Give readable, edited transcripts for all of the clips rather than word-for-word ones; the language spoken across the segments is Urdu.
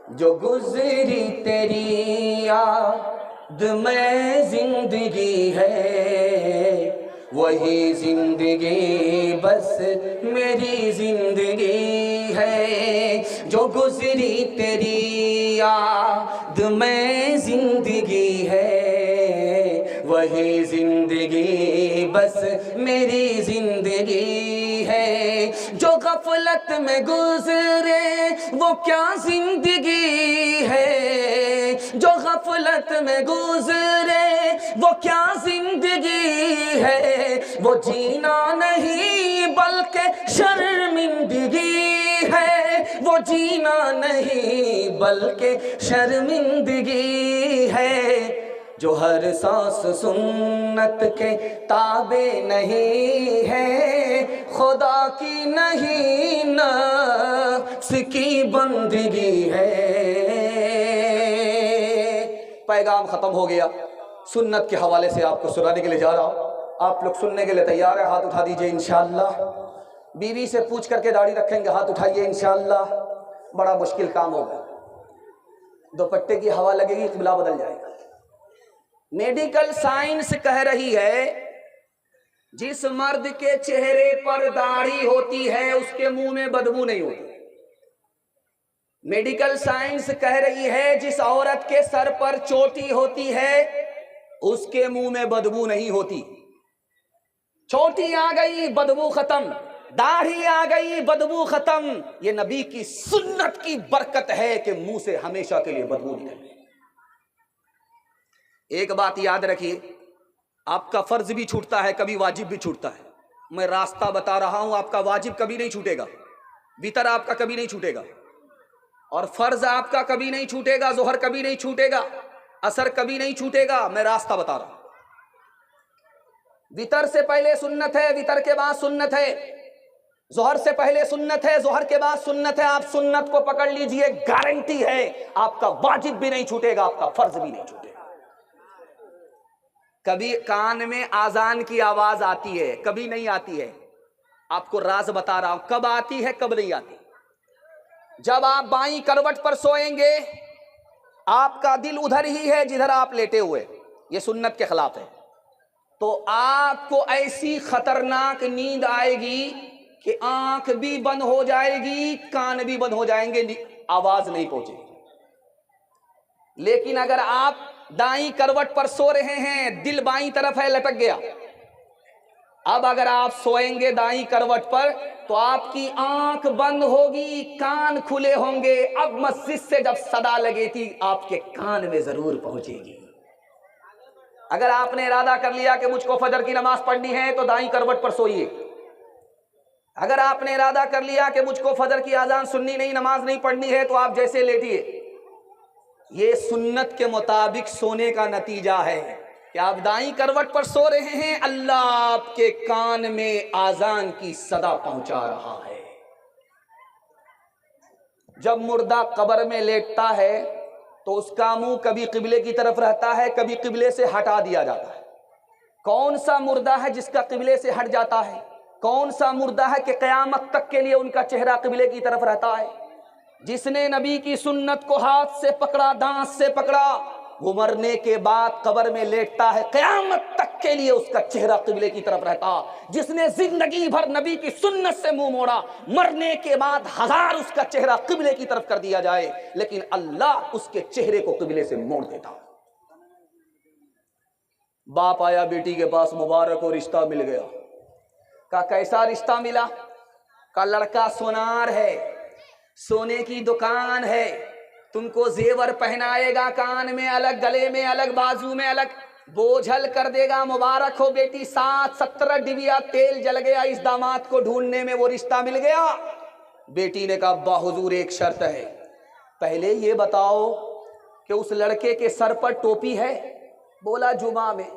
جو گزری تیری یاد میں زندگی ہے، وہی زندگی بس میری زندگی ہے۔ جو گزری تیری یاد میں زندگی ہے، وہی زندگی بس میری زندگی ہے۔ جو غفلت میں گزرے وہ کیا زندگی ہے، جو غفلت میں گزرے وہ کیا زندگی ہے۔ وہ جینا نہیں بلکہ شرمندگی ہے، وہ جینا نہیں بلکہ شرمندگی ہے۔ جو ہر سانس سنت کے تابع نہیں ہے، خدا کی نہیں نفس کی بندگی ہے۔ پیغام ختم ہو گیا، سنت کے حوالے سے آپ کو سنانے کے لیے جا رہا ہوں۔ آپ لوگ سننے کے لیے تیار ہیں؟ ہاتھ اٹھا دیجئے انشاءاللہ۔ بیوی سے پوچھ کر کے داڑھی رکھیں گے، ہاتھ اٹھائیے انشاءاللہ۔ بڑا مشکل کام ہوگا، دوپٹے کی ہوا لگے گی، قبلہ بدل جائے گا۔ میڈیکل سائنس کہہ رہی ہے جس مرد کے چہرے پر داڑھی ہوتی ہے اس کے منہ میں بدبو نہیں ہوتی۔ میڈیکل سائنس کہہ رہی ہے جس عورت کے سر پر چوٹی ہوتی ہے اس کے منہ میں بدبو نہیں ہوتی۔ چوٹی آ گئی بدبو ختم، داڑھی آ گئی بدبو ختم۔ یہ نبی کی سنت کی برکت ہے کہ منہ سے ہمیشہ کے لیے بدبو نکلے۔ ایک بات یاد رکھیے، آپ کا فرض بھی چھوٹتا ہے، کبھی واجب بھی چھوٹتا ہے۔ میں راستہ بتا رہا ہوں، آپ کا واجب کبھی نہیں چھوٹے گا، وتر آپ کا کبھی نہیں چھوٹے گا، اور فرض آپ کا کبھی نہیں چھوٹے گا، ظہر کبھی نہیں چھوٹے گا، عصر کبھی نہیں چھوٹے گا۔ میں راستہ بتا رہا ہوں۔ وتر سے پہلے سنت ہے، وتر کے بعد سنت ہے۔ ظہر سے پہلے سنت ہے، ظہر کے بعد سنت ہے۔ آپ سنت کو پکڑ لیجئے، گارنٹی ہے آپ کا واجب بھی نہیں چھوٹے گا، آپ کا فرض بھی نہیں چھوٹے گا۔ کبھی کان میں آذان کی آواز آتی ہے، کبھی نہیں آتی ہے۔ آپ کو راز بتا رہا ہوں، کب آتی ہے کب نہیں آتی۔ جب آپ بائیں کروٹ پر سوئیں گے آپ کا دل ادھر ہی ہے جدھر آپ لیٹے ہوئے، یہ سنت کے خلاف ہے، تو آپ کو ایسی خطرناک نیند آئے گی کہ آنکھ بھی بند ہو جائے گی، کان بھی بند ہو جائیں گے، آواز نہیں پہنچے گی۔ لیکن اگر آپ دائیں کروٹ پر سو رہے ہیں، دل بائیں طرف ہے، لٹک گیا، اب اگر آپ سوئیں گے دائیں کروٹ پر تو آپ کی آنکھ بند ہوگی، کان کھلے ہوں گے۔ اب مسجد سے جب صدا لگے تھی آپ کے کان میں ضرور پہنچے گی۔ اگر آپ نے ارادہ کر لیا کہ مجھ کو فجر کی نماز پڑھنی ہے تو دائیں کروٹ پر سوئیے۔ اگر آپ نے ارادہ کر لیا کہ مجھ کو فجر کی اذان سننی نہیں، نماز نہیں پڑھنی ہے، تو آپ جیسے لیٹیے۔ یہ سنت کے مطابق سونے کا نتیجہ ہے کہ آپ دائیں کروٹ پر سو رہے ہیں، اللہ آپ کے کان میں اذان کی صدا پہنچا رہا ہے۔ جب مردہ قبر میں لیٹتا ہے تو اس کا منہ کبھی قبلے کی طرف رہتا ہے، کبھی قبلے سے ہٹا دیا جاتا ہے۔ کون سا مردہ ہے جس کا قبلے سے ہٹ جاتا ہے؟ کون سا مردہ ہے کہ قیامت تک کے لیے ان کا چہرہ قبلے کی طرف رہتا ہے؟ جس نے نبی کی سنت کو ہاتھ سے پکڑا، دانت سے پکڑا، وہ مرنے کے بعد قبر میں لیٹتا ہے، قیامت تک کے لیے اس کا چہرہ قبلے کی طرف رہتا۔ جس نے زندگی بھر نبی کی سنت سے منہ موڑا، مرنے کے بعد ہزار اس کا چہرہ قبلے کی طرف کر دیا جائے لیکن اللہ اس کے چہرے کو قبلے سے موڑ دیتا۔ باپ آیا بیٹی کے پاس، مبارک ہو رشتہ مل گیا۔ کہا کیسا رشتہ ملا؟ کہا لڑکا سونار ہے، سونے کی دکان ہے، تم کو زیور پہنائے گا، کان میں الگ، گلے میں الگ، بازو میں الگ، بوجھل کر دے گا۔ مبارک ہو بیٹی، 7-17 ڈبیا تیل جل گیا اس داماد کو ڈھونڈنے میں، وہ رشتہ مل گیا۔ بیٹی نے کہا ابا حضور ایک شرط ہے، پہلے یہ بتاؤ کہ اس لڑکے کے سر پر ٹوپی ہے؟ بولا جمعہ میں،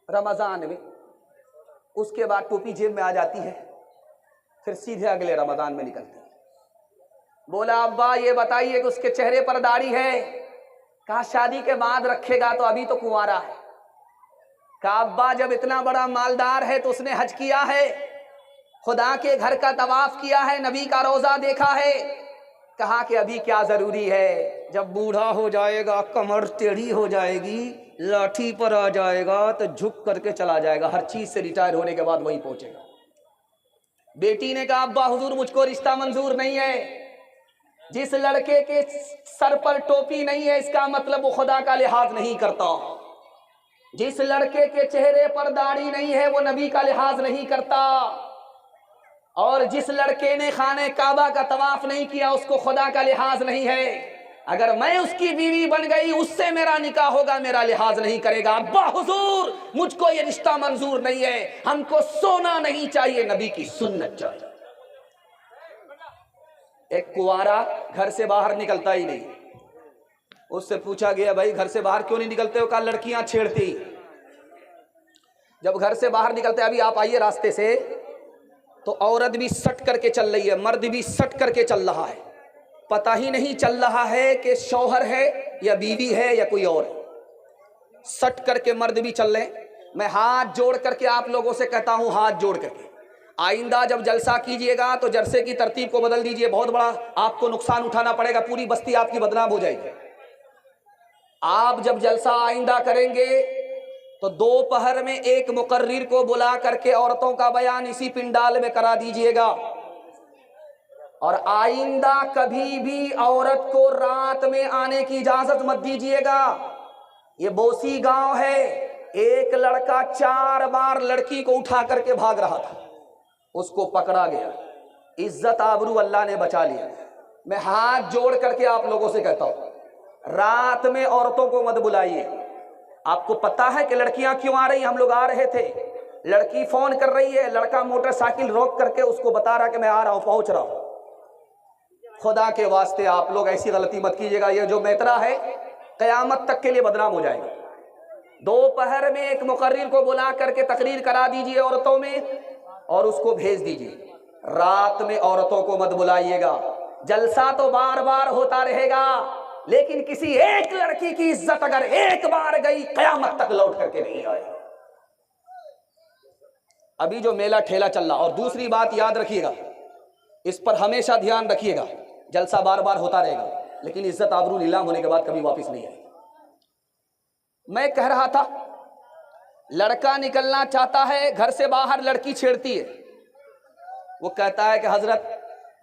رمضان میں، اس کے بعد ٹوپی جیب میں آ جاتی ہے، پھر سیدھے اگلے رمضان میں نکلتی ہے۔ بولا ابا یہ بتائیے کہ اس کے چہرے پر داڑھی ہے؟ کہا شادی کے بعد رکھے گا، تو ابھی تو کنوارا ہے۔ کہا ابا جب اتنا بڑا مالدار ہے تو اس نے حج کیا ہے، خدا کے گھر کا طواف کیا ہے، نبی کا روضہ دیکھا ہے، کہا کہ ابھی کیا ضروری ہے، جب بوڑھا ہو جائے گا، کمر ٹیڑھی ہو جائے گی، لاٹھی پر آ جائے گا تو جھک کر کے چلا جائے گا، ہر چیز سے ریٹائر ہونے کے بعد وہیں پہنچے گا۔ بیٹی نے کہا ابا حضور مجھ کو رشتہ منظور نہیں ہے، جس لڑکے کے سر پر ٹوپی نہیں ہے اس کا مطلب وہ خدا کا لحاظ نہیں کرتا، جس لڑکے کے چہرے پر داڑھی نہیں ہے وہ نبی کا لحاظ نہیں کرتا، اور جس لڑکے نے خانہ کعبہ کا طواف نہیں کیا اس کو خدا کا لحاظ نہیں ہے۔ اگر میں اس کی بیوی بن گئی اس سے میرا نکاح ہوگا، میرا لحاظ نہیں کرے گا۔ ابا حضور مجھ کو یہ رشتہ منظور نہیں ہے، ہم کو سونا نہیں چاہیے، نبی کی سنت چاہیے۔ ایک کنوارا گھر سے باہر نکلتا ہی نہیں، اس سے پوچھا گیا بھائی گھر سے باہر کیوں نہیں نکلتے ہو؟ کہا لڑکیاں چھیڑتی۔ جب گھر سے باہر نکلتے ابھی آپ آئیے راستے سے تو عورت بھی سٹ کر کے چل رہی ہے، مرد بھی سٹ کر کے چل رہا ہے، پتہ ہی نہیں چل رہا ہے کہ شوہر ہے یا بیوی ہے یا کوئی اور ہے، سٹ کر کے مرد بھی چل رہے۔ میں ہاتھ جوڑ کر کے آپ لوگوں سے کہتا ہوں، ہاتھ جوڑ کر کے آئندہ جب جلسہ کیجئے گا تو جلسے کی ترتیب کو بدل دیجئے، بہت بڑا آپ کو نقصان اٹھانا پڑے گا، پوری بستی آپ کی بدنام ہو جائے گی۔ آپ جب جلسہ آئندہ کریں گے تو دوپہر میں ایک مقرر کو بلا کر کے عورتوں کا بیان اسی پنڈال میں کرا دیجئے گا، اور آئندہ کبھی بھی عورت کو رات میں آنے کی اجازت مت دیجئے گا۔ یہ بوسی گاؤں ہے، ایک لڑکا 4 بار لڑکی کو اٹھا کر کے بھاگ رہا تھا، اس کو پکڑا گیا، عزت آبرو اللہ نے بچا لیا۔ میں ہاتھ جوڑ کر کے آپ لوگوں سے کہتا ہوں رات میں عورتوں کو مت بلائیے۔ آپ کو پتہ ہے کہ لڑکیاں کیوں آ رہی ہیں؟ ہم لوگ آ رہے تھے، لڑکی فون کر رہی ہے، لڑکا موٹر سائیکل روک کر کے اس کو بتا رہا کہ میں آ رہا ہوں، پہنچ رہا ہوں۔ خدا کے واسطے آپ لوگ ایسی غلطی مت کیجیے گا، یہ جو میترا ہے قیامت تک کے لیے بدنام ہو جائے گا۔ دوپہر میں ایک مقرر کو بلا کر کے تقریر کرا دیجئے عورتوں میں اور اس کو بھیج دیجئے، رات میں عورتوں کو مت بلائیے گا۔ جلسہ تو بار بار ہوتا رہے گا، لیکن کسی ایک لڑکی کی عزت اگر ایک بار گئی قیامت تک لوٹ کر کے نہیں آئے۔ ابھی جو میلہ ٹھیلا چل رہا، اور دوسری بات یاد رکھیے گا، اس پر ہمیشہ دھیان رکھیے گا، جلسہ بار بار ہوتا رہے گا لیکن عزت آبرو نیلام ہونے کے بعد کبھی واپس نہیں آئے۔ میں کہہ رہا تھا لڑکا نکلنا چاہتا ہے گھر سے باہر، لڑکی چھیڑتی ہے، وہ کہتا ہے کہ حضرت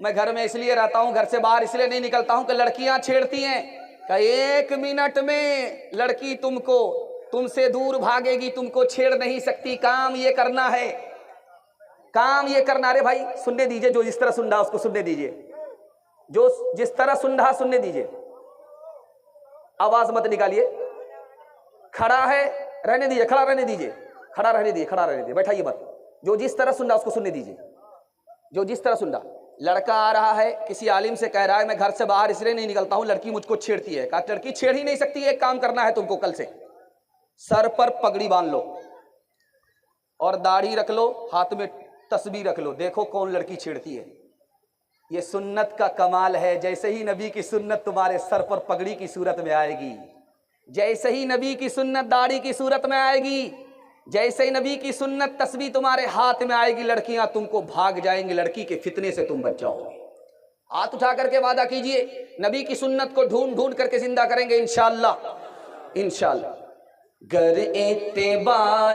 میں گھر میں اس لیے رہتا ہوں، گھر سے باہر اس لیے نہیں نکلتا ہوں کہ لڑکیاں چھیڑتی ہیں۔ کہ 1 منٹ میں لڑکی تم سے دور بھاگے گی، تم کو چھیڑ نہیں سکتی، کام یہ کرنا ہے، کام یہ کرنا۔ ارے بھائی سننے دیجئے، جو جس طرح سن رہا اس کو سننے دیجئے، جو جس طرح سن رہا سننے دیجئے، آواز مت نکالیے۔ کھڑا ہے رہنے دیجئے، کھڑا رہنے دیجئے، کھڑا رہنے دیجئے، کھڑا رہنے دیجئے، بیٹھائیے مت۔ جو جس طرح سن رہا اس کو سننے دیجئے، جو جس طرح سن رہا۔ لڑکا آ رہا ہے، کسی عالم سے کہہ رہا ہے میں گھر سے باہر اس لیے نہیں نکلتا ہوں، لڑکی مجھ کو چھیڑتی ہے۔ کہا لڑکی چھیڑ ہی نہیں سکتی، ایک کام کرنا ہے تم کو، کل سے سر پر پگڑی باندھ لو اور داڑھی رکھ لو، ہاتھ میں تسبیح رکھ لو، دیکھو کون لڑکی چھیڑتی ہے۔ یہ سنت کا کمال ہے، جیسے ہی نبی کی سنت تمہارے سر پر پگڑی کی صورت میں آئے گی، جیسے ہی نبی کی سنت داڑھی کی صورت میں آئے گی، جیسے ہی نبی کی سنت تسبیح تمہارے ہاتھ میں آئے گی، لڑکیاں تم کو بھاگ جائیں گی، لڑکی کے فتنے سے تم بچ جاؤ گے۔ ہاتھ اٹھا کر کے وعدہ کیجئے نبی کی سنت کو ڈھونڈ ڈھونڈ کر کے زندہ کریں گے انشاءاللہ، انشاءاللہ۔ گر اتباع